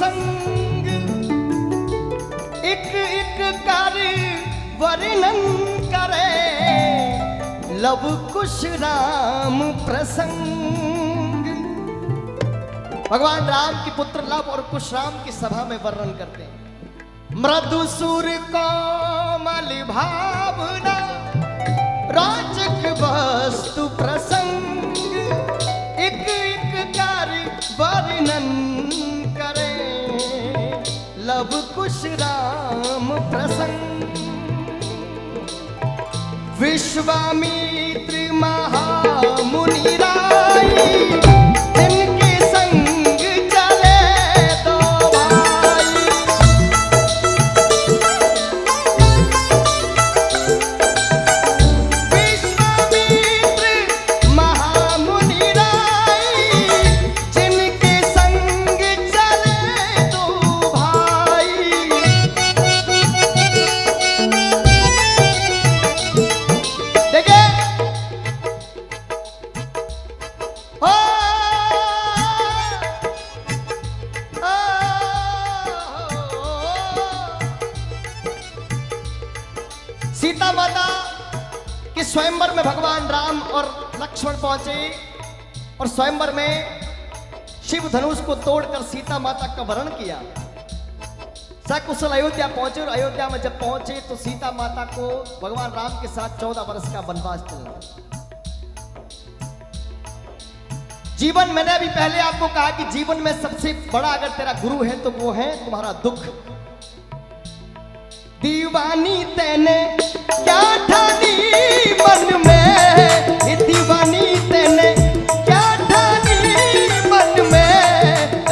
प्रसंग एक एक कार्य वर्णन करे, लव कुश राम प्रसंग। भगवान राम के पुत्र लव और कुश राम की सभा में वर्णन करते हैं। मृदु सुर कोमल भावना राजक वस्तु प्रसंग एक एक कार्य वर्णन करे, लव कुश राम प्रसंग। विश्वामित्र महामुनि राय जिनके संग चले दो भाई, विश्वामित्र महामुनि राय जिनके संग चले दो भाई। देखिए सीता माता के स्वयंवर में भगवान राम और लक्ष्मण पहुंचे और स्वयंवर में शिव धनुष को तोड़कर सीता माता का वरण किया। सकुशल अयोध्या पहुंचे और अयोध्या में जब पहुंचे तो सीता माता को भगवान राम के साथ 14 वर्ष का वनवास चलना। जीवन मैंने अभी पहले आपको कहा कि जीवन में सबसे बड़ा अगर तेरा गुरु है तो वो है तुम्हारा दुख। दीवानी तेने क्या ठानी मन में, दीवानी तेने क्या ठानी मन में,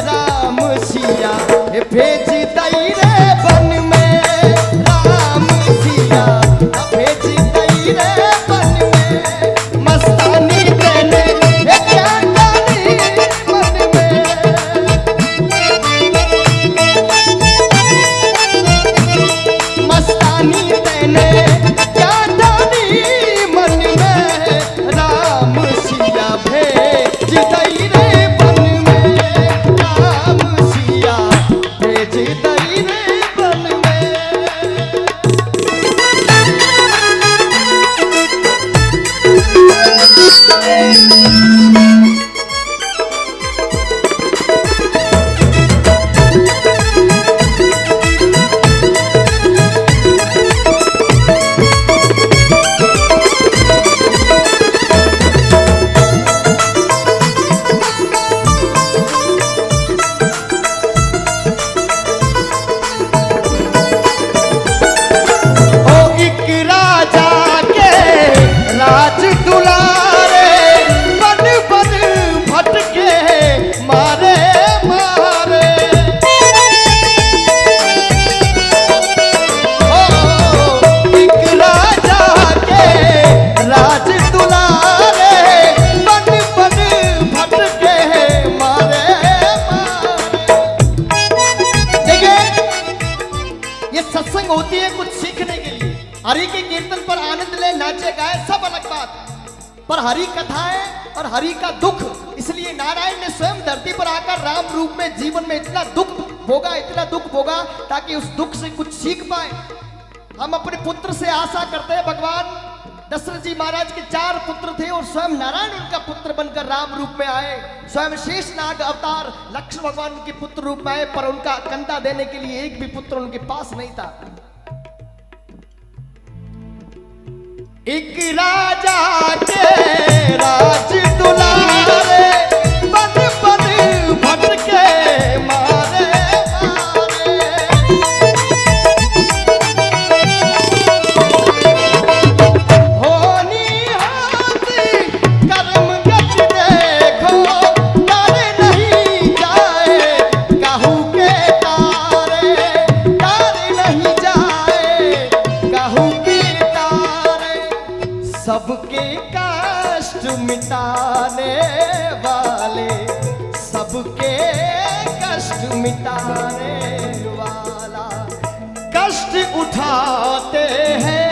राम सिया भेज दई रे बन में, राम सिया भेज दई रे बन में, मस्तानी तेने क्या ठानी मन में, मस्तानी तेने क्या ठानी मन में, राम सिया भेज दई रे बन में, राम सिया भेज दई रे बन में। ओ एक राजा के राज दुलारे, बन बन भटके मारे मारे। ओ एक राजा के राज दुलारे, बन बन भटके मारे मारे। देखिए ये सत्संग होती है कुछ सीखने के लिए। हरि के कीर्तन पर आनंद ले, नाचे गाए, सब अलग बात, पर हरि कथाएं और हरि का दुख। इसलिए नारायण ने स्वयं धरती पर आकर राम रूप में जीवन में इतना दुख भोगा, इतना दुख भोगा ताकि उस दुख से कुछ सीख पाए। हम अपने पुत्र से आशा करते हैं। भगवान दशरथ जी महाराज के 4 पुत्र थे और स्वयं नारायण उनका पुत्र बनकर राम रूप में आए। स्वयं शेषनाग अवतार लक्ष्मण भगवान उनके पुत्र रूप में आए, पर उनका कंधा देने के लिए एक भी पुत्र उनके पास नहीं था। एक राजा के राज दुलारे, बन बन भटके मारे मारे। होनी हाथी कर्म गति देखो, तारे नहीं जाए काहू के तारे, तारे नहीं जाए काहू के तारे। सबके कष्ट मिटाने वाले, सबके कष्ट मिटाने वाला, कष्ट उठाते हैं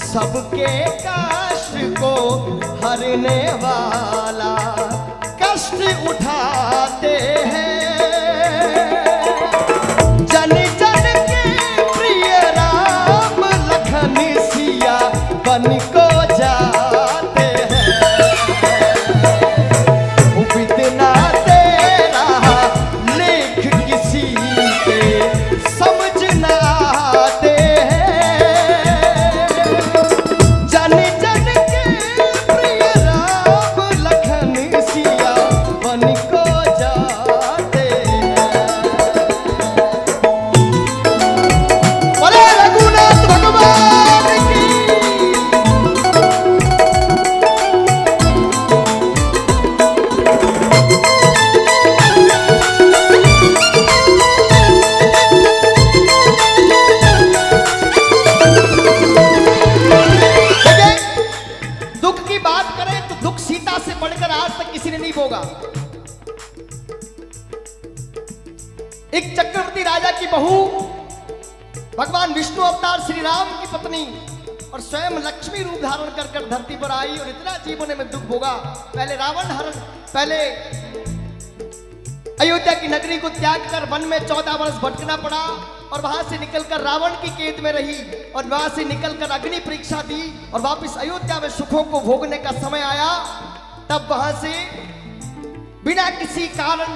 सबके कष्ट को हरने वाला, कष्ट कष्ट उठाते हैं, जन जन के प्रिय राम लखन सिया बन को जाते हैं। बितना तेरा लेख किसी के समझ न आते हैं, जन जन के प्रिय राम लखन सिया बन को जाते हैं। बोले रघुनाथ भगवान की। दुख की बात करें तो दुख सीता से बढ़कर आज तक किसी ने नहीं भोगा। एक चक्रवर्ती राजा की बहू, भगवान विष्णु अवतार श्री राम की पत्नी और स्वयं लक्ष्मी रूप धारण कर धरती पर आई और इतना जीवन में दुख भोगा। पहले रावण हरण, पहले अयोध्या की नगरी को त्याग कर वन में 14 वर्ष भटकना पड़ा और वहां से निकलकर रावण की कैद में रही और वहां से निकलकर अग्नि परीक्षा दी और वापस अयोध्या में सुखों को भोगने का समय आया। तब वहां से बिना किसी कारण,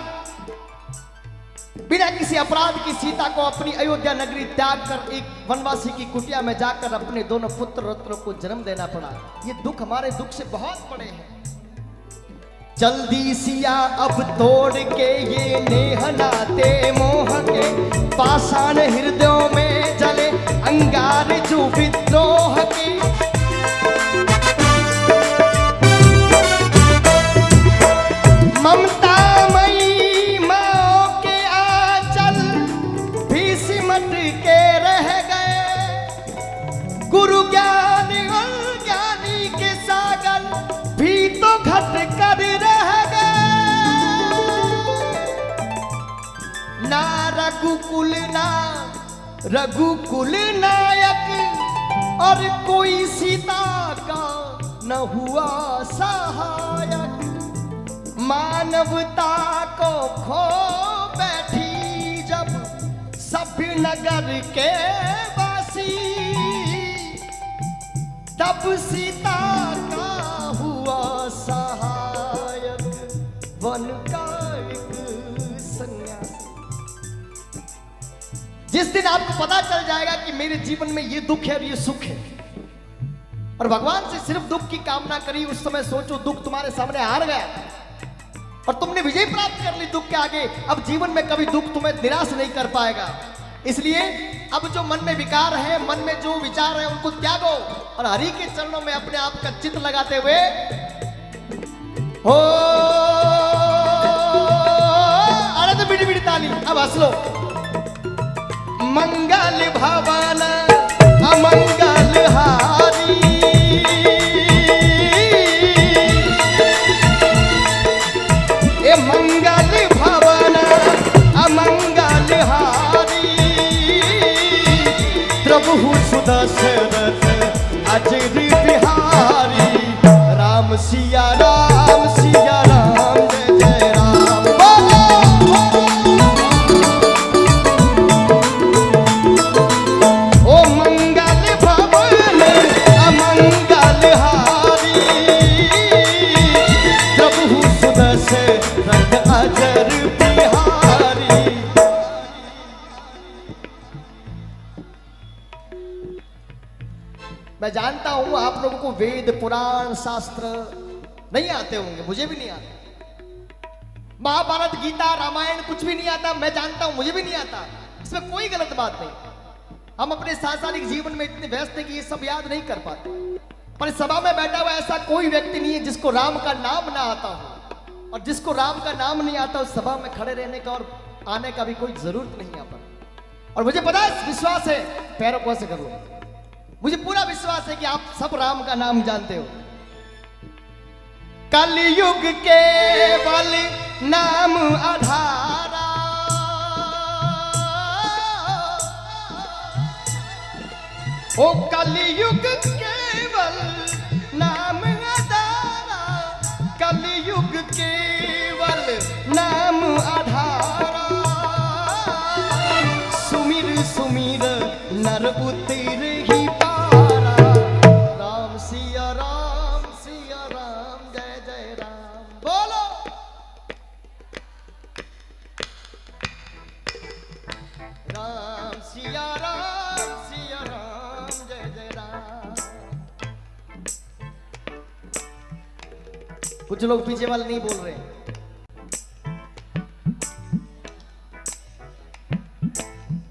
बिना किसी अपराध की सीता को अपनी अयोध्या नगरी त्याग कर एक वनवासी की कुटिया में जाकर अपने दोनों पुत्र रत्नों को जन्म देना पड़ा। ये दुख हमारे दुख से बहुत बड़े हैं। जल्दी सिया अब तोड़ के ये नेह नाते मोह के, पाषाण हृदयों में जले अंगार जो विद्रोह के। ममता मई माओ के आंचल भी सिमट के रह गए, गुरु ज्ञानी और ज्ञानी के सागर भी तो घट कर रह गए। ना रघुकुल नायक और कोई सीता का न हुआ सहायक, मानवता को खो बैठी जब सभ्य नगर के वासी, तब सीता का हुआ सहायक वन का एक सन्यासी। जिस दिन आपको पता चल जाएगा कि मेरे जीवन में ये दुख है और ये सुख है, और भगवान से सिर्फ दुख की कामना करी, उस समय सोचो दुख तुम्हारे सामने हार गया और तुमने विजय प्राप्त कर ली दुख के आगे। अब जीवन में कभी दुख तुम्हें निराश नहीं कर पाएगा। इसलिए अब जो मन में विकार है, मन में जो विचार है, उनको त्यागो और हरि के चरणों में अपने आप का चित्त लगाते हुए हो। अरे तो बिड़ी बिड़ी ताली, अब हंस लो। मंगल भवन अमंगल हारी, ए मंगल भवन अमंगल हारी, प्रभु सुदशरथ अजर बिहारी। राम सिया राम सिया राम, जय जय राम। ओ मंगल भवन अमंगल हारी, प्रभु सुदशरथ अजर बिहारी। मैं जानता हूं आप लोगों को वेद पुराण शास्त्र नहीं आते होंगे, मुझे भी नहीं आते। महाभारत गीता रामायण कुछ भी नहीं आता, मैं जानता हूं, मुझे भी नहीं आता। इसमें कोई गलत बात नहीं। हम अपने सांसारिक जीवन में इतने व्यस्त हैं कि ये सब याद नहीं कर पाते। पर सभा में बैठा हुआ ऐसा कोई व्यक्ति नहीं है जिसको राम का नाम ना आता हो, और जिसको राम का नाम नहीं आता उस सभा में खड़े रहने का और आने का भी कोई जरूरत नहीं यहाँ पर। और मुझे पता है, विश्वास है, पैरों को ऐसे कर लो, मुझे पूरा विश्वास है कि आप सब राम का नाम जानते हो। कलयुग केवल नाम आधारा, ओ कलयुग केवल नाम आधारा, कलयुग केवल कुछ लोग पीछे वाले नहीं बोल रहे।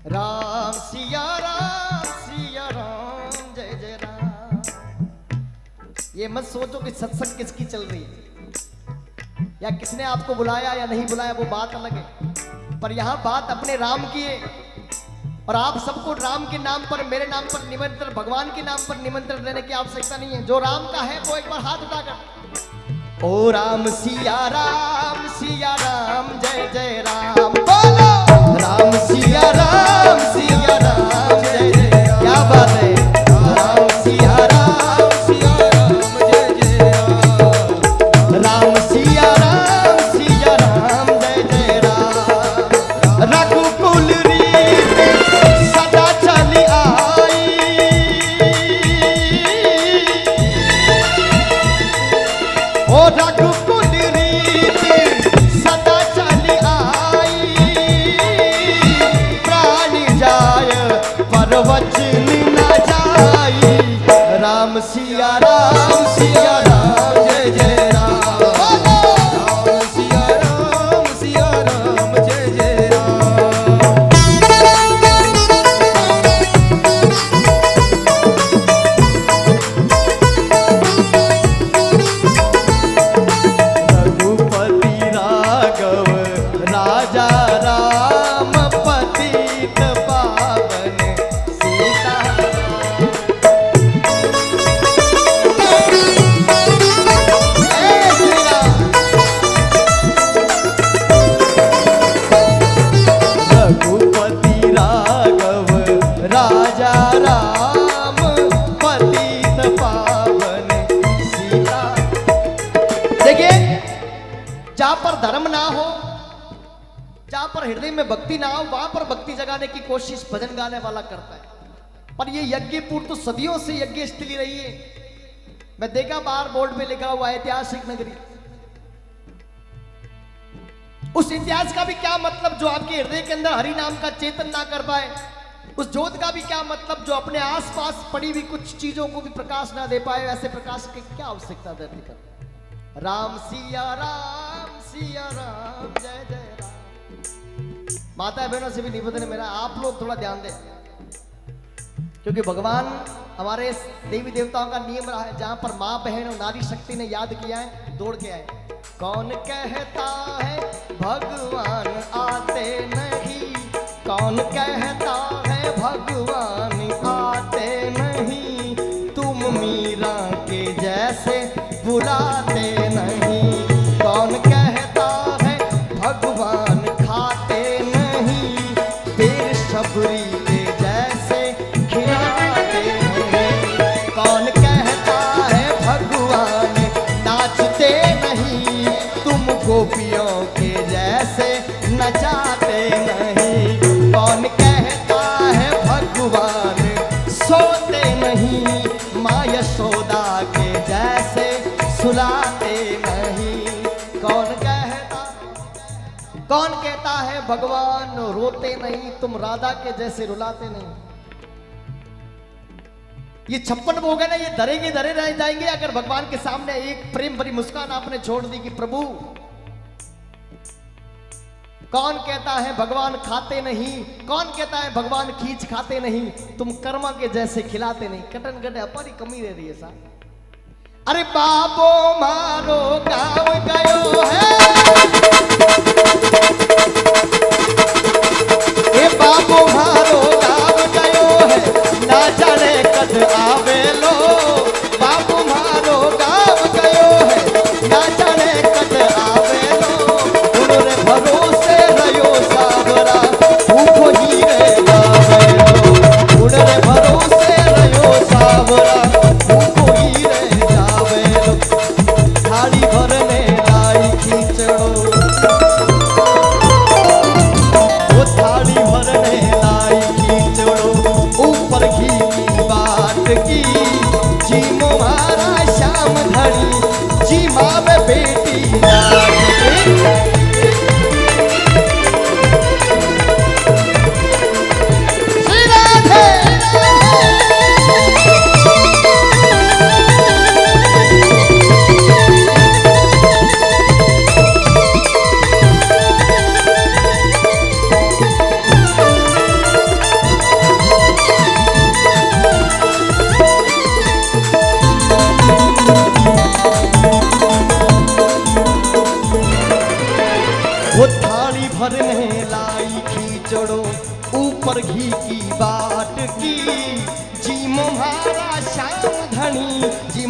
राम सिया राम जय जय राम। ये मत सोचो कि सत्संग किसकी चल रही है या किसने आपको बुलाया या नहीं बुलाया, वो बात अलग है। पर यहां बात अपने राम की है और आप सबको राम के नाम पर, मेरे नाम पर निमंत्रण, भगवान के नाम पर निमंत्रण देने की आवश्यकता नहीं है। जो राम का है वो एक बार हाथ उठाकर ओ राम सिया राम जय जय राम बोलो। राम सिया राम जय जय राम। क्या बात है। राम सिया राम जय जय राम। राम सिया राम जय जय राम। रघुकुल रीत सदा चली आई। ओ रघुकुल रीत सदा चली आई। प्राण जाय पर वचन न जाई। राम सिया राम जय जय राम। राम सिया राम जय जय राम। रघुपति राघव राजा राम पतित पावन सीता। रघुपति राघव राजा राम पतित पावन सीता। देखिए, जहां पर धर्म ना हो, जहां पर हृदय में भक्ति ना हो, वहां पर भक्ति जगाने की कोशिश भजन गाने वाला करता है। पर ये यज्ञपुर तो सदियों से यज्ञ स्थली रही है। मैं देखा बाहर बोर्ड पे लिखा हुआ है ऐतिहासिक नगरी। उस इतिहास का भी क्या मतलब जो आपके हृदय के अंदर हरि नाम का चेतन ना कर पाए। उस ज्योत का भी क्या मतलब जो अपने आसपास पड़ी हुई कुछ चीजों को भी प्रकाश ना दे पाए। ऐसे प्रकाश की क्या आवश्यकता धरती पर। राम सिया राम जय जय राम। माता बहनों से भी निवेदन है मेरा, आप लोग थोड़ा ध्यान दें, क्योंकि भगवान हमारे देवी देवताओं का नियम रहा है। जहां पर माँ बहन और नारी शक्ति ने याद किया है, दौड़ के आए। कौन कहता है भगवान आते नहीं। कौन कहता है भगवान आते नहीं। तुम मीरा के जैसे बुलाते नहीं। कौन कहता है भगवान खाते नहीं। देर शबरी के जैसे खिलाते नहीं। कौन कहता है भगवान नाचते नहीं। तुम गोपियों के जैसे नचाते नहीं। कौन कहता है भगवान सोते नहीं। माँ यशोदा के जैसे सुलाते नहीं। कौन कहता है भगवान रोते नहीं। तुम राधा के जैसे रुलाते नहीं। ये 56 भोग है ना, ये धरे के धरे रह जाएंगे अगर भगवान के सामने एक प्रेम भरी मुस्कान आपने छोड़ दी कि प्रभु। कौन कहता है भगवान खाते नहीं। कौन कहता है भगवान खींच खाते नहीं। तुम कर्मा के जैसे खिलाते नहीं। कटन कटे अपनी कमी रह रही है साहब। अरे बाबो मारो गाँव गयो है। ए बाबो मारो गाँव गयो है। ना जाने कद आवे लो। बाबू मारो गाँव गयो है। ना जाने कद आवे लो। उन्होंने भरोसे रहो सावरा। भूखो ही रह जावे लो। उन्होंने भरोसे रहो सावरा। भूखो ही रह जावे लो। थाली भरने लाई खींचड़ो। वो थाली भरने लाई खींचड़ो। ऊपर घी की बाट की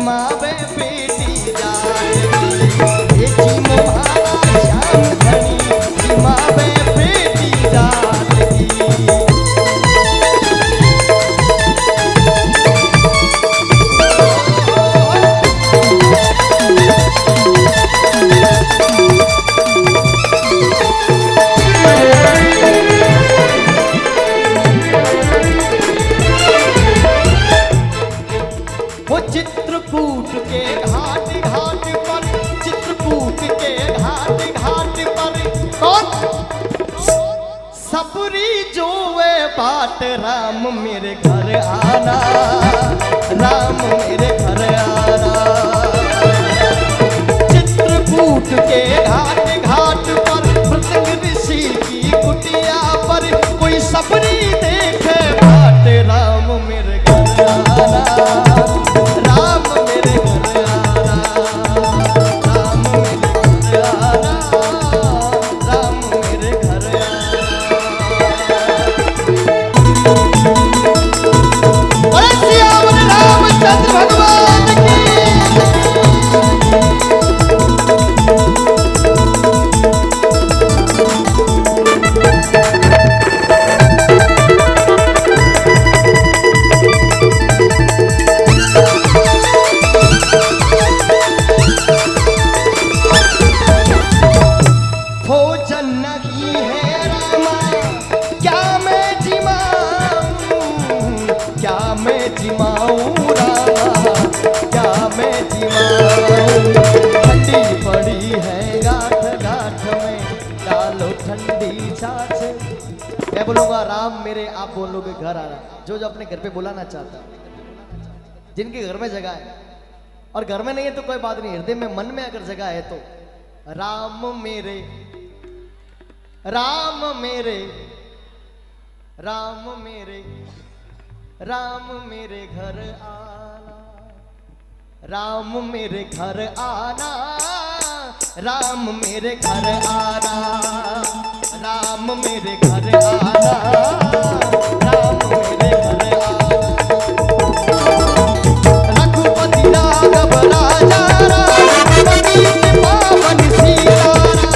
जिमावे बेटी जाएगी, ये जीमो भाला श्याम धनी जिमावे बेटी जाएगी। वो चित्रकूट के घाट घाट पर, चित्रकूट के घाट घाट पर कौन सबरी जोवे बाट, राम मेरे घर आना, राम मेरे घर आना। चित्रकूट के घाट घाट पर मृदंग ऋषि की कुटिया पर कोई सबरी देखे बाट, राम मेरे घर आना, राम मेरे घर आना, राम मेरे घर आना, राम मेरे घर आना। बोले सियावर रामचंद्र भगवान की। भोजन नहीं है रामा, क्या मैं जिमाऊं, क्या मैं जिमाऊं रामा, क्या मैं जिमाऊं। ठंडी पड़ी है गाठ गाठ में, डालो ठंडी छाछ। मैं बोलूंगा राम मेरे, आप बोलोगे घर आना। जो जो अपने घर पे बुलाना चाहता है, जिनके घर में जगह है, और घर में नहीं है तो कोई बात नहीं, हृदय में मन में अगर जगह है तो राम मेरे, राम मेरे, राम मेरे, राम मेरे घर आना, राम मेरे घर आना, राम मेरे घर आना, राम मेरे घर आना, राम मेरे घर आना। रघुपति राघव राजा राम, पतित पावन सीताराम।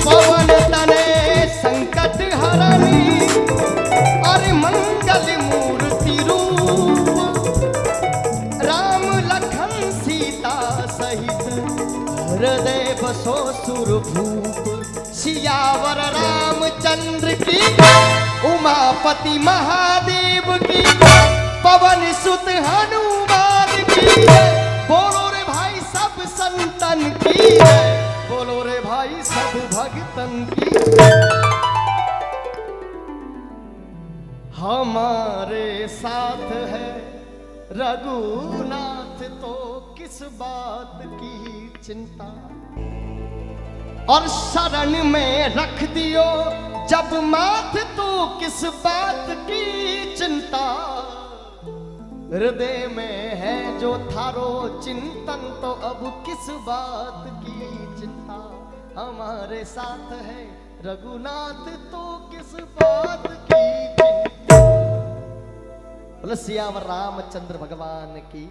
पवन तनय संकट हरणी, और मंगल मूर्ति रूप। राम लखन सीता सहित, हृदय बसो सुरभूप। सियावर रामचंद्र की, उमापति महादेव की, पवन सुत हनुमान की। बोलो रे भाई सब संतन की, बोलो रे भाई सब भक्तन की। हमारे साथ है रघुनाथ, तो किस बात की चिंता। और शरण में रख दियो जब माथ, तो किस बात की चिंता। हृदय में है जो थारो चिंतन, तो अब किस बात की चिंता। हमारे साथ है रघुनाथ, तो किस बात की चिंता। बोलो सियावर रामचंद्र भगवान की।